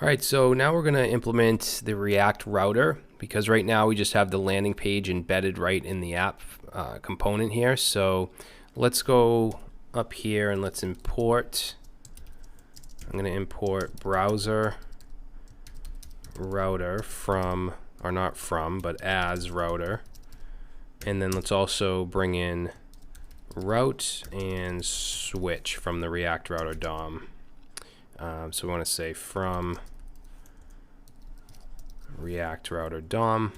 All right, so now we're going to implement the React router because right now we just have the landing page embedded right in the app component here. So let's go up here and let's import. I'm going to import browser router from, or not from, but as router. And then let's also bring in route and switch from the React router DOM. So we want to say from React router DOM.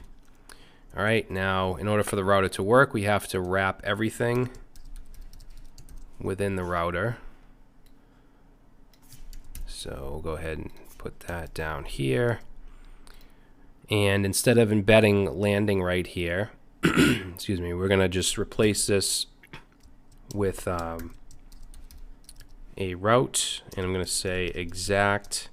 All right, now in order for the router to work, we have to wrap everything within the router. So we'll go ahead and put that down here. And instead of embedding landing right here, excuse me, we're going to just replace this with a route, and I'm going to say exact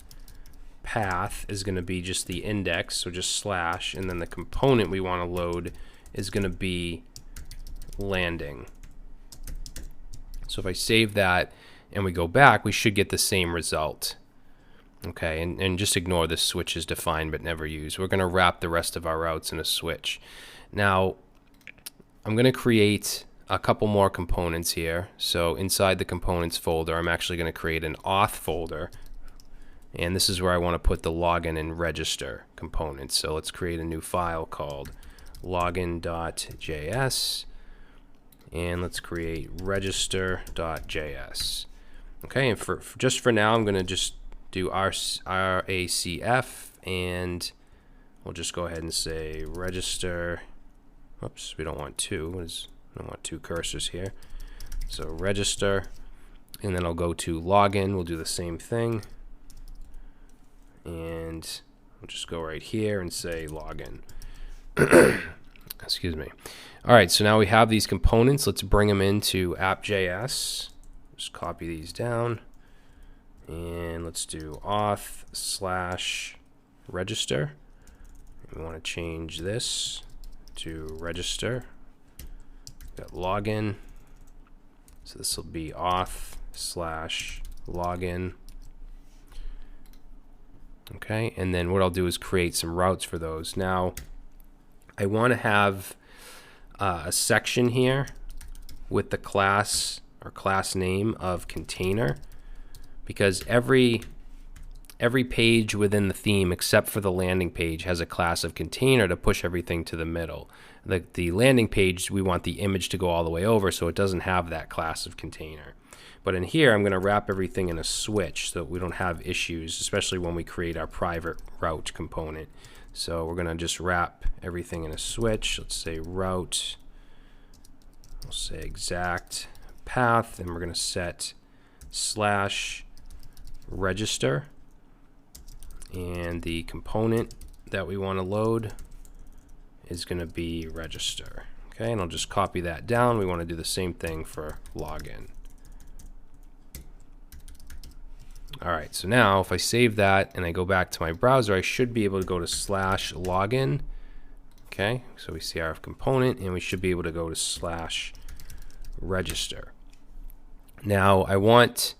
path is going to be just the index, so just slash, and then the component we want to load is going to be landing. So if I save that and we go back, we should get the same result. Okay, and just ignore this switch is defined but never used. We're going to wrap the rest of our routes in a switch. Now, I'm going to create a couple more components here. So inside the components folder, I'm actually going to create an auth folder. And this is where I want to put the login and register components. So let's create a new file called login.js. And let's create register.js. Okay, and just for now, I'm going to just do RACF, and we'll just go ahead and say register. Oops, we don't want two. I don't want two cursors here. So register, and then I'll go to login. We'll do the same thing. And we'll just go right here and say login. Excuse me. All right, so now we have these components. Let's bring them into app.js. Just copy these down. And let's do auth/register. We want to change this to register. Got login. So this will be auth/login. Okay, and then what I'll do is create some routes for those. Now, I want to have a section here with the class or class name of container, because every page within the theme except for the landing page has a class of container to push everything to the middle. The landing page, we want the image to go all the way over, so it doesn't have that class of container. But in here, I'm going to wrap everything in a switch so that we don't have issues, especially when we create our private route component. So we're going to just wrap everything in a switch. Let's say route. We'll say exact path, and we're going to set /register. And the component that we want to load is going to be register. Okay, and I'll just copy that down. We want to do the same thing for login. All right, so now if I save that and I go back to my browser, I should be able to go to /login. Okay, so we see our component, and we should be able to go to /register. Now I want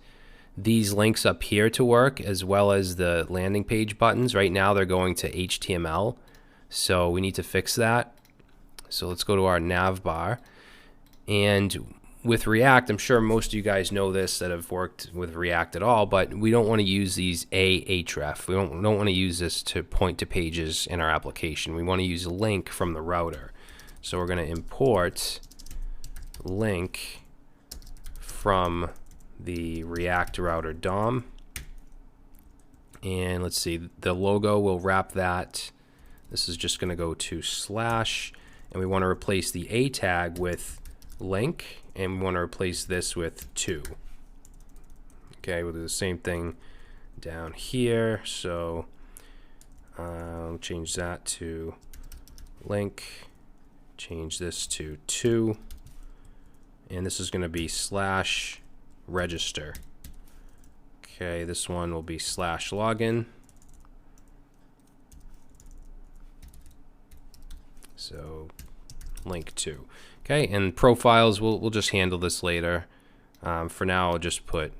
these links up here to work, as well as the landing page buttons. Right now they're going to HTML, so we need to fix that. So let's go to our nav bar, and with React, I'm sure most of you guys know this that have worked with React at all, but we don't want to use these ahref. We don't want to use this to point to pages in our application. We want to use a link from the router. So we're going to import link from the React router DOM. And let's see, the logo will wrap that. This is just going to go to /, and we want to replace the a tag with link, and we want to replace this with 2. Okay, we'll do the same thing down here. So I'll change that to link, change this to 2, and this is going to be /register. Okay, this one will be /login. So link 2. Okay, and profiles, we'll just handle this later. For now, I'll just put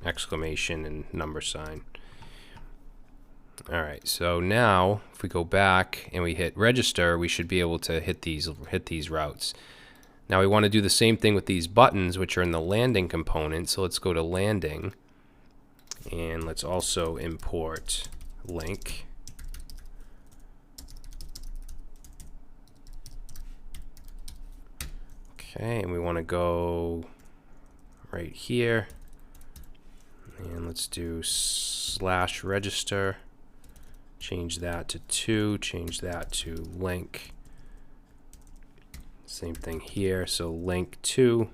exclamation and number sign. All right, so now if we go back and we hit register, we should be able to hit these routes. Now we want to do the same thing with these buttons, which are in the landing component. So let's go to landing, and let's also import link. Okay, and we want to go right here, and let's do /register. Change that to 2, change that to link. Same thing here, so link 2,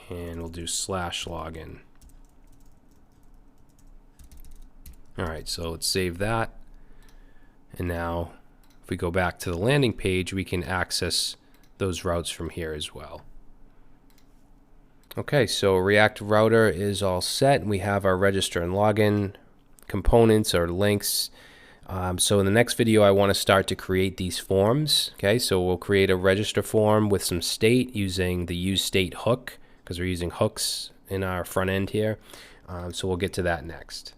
and we'll do /login. All right, so let's save that. And now if we go back to the landing page, we can access those routes from here as well. Okay, so React Router is all set. We have our register and login components or links. So in the next video, I want to start to create these forms. Okay, so we'll create a register form with some state using the useState hook, because we're using hooks in our front end here. So we'll get to that next.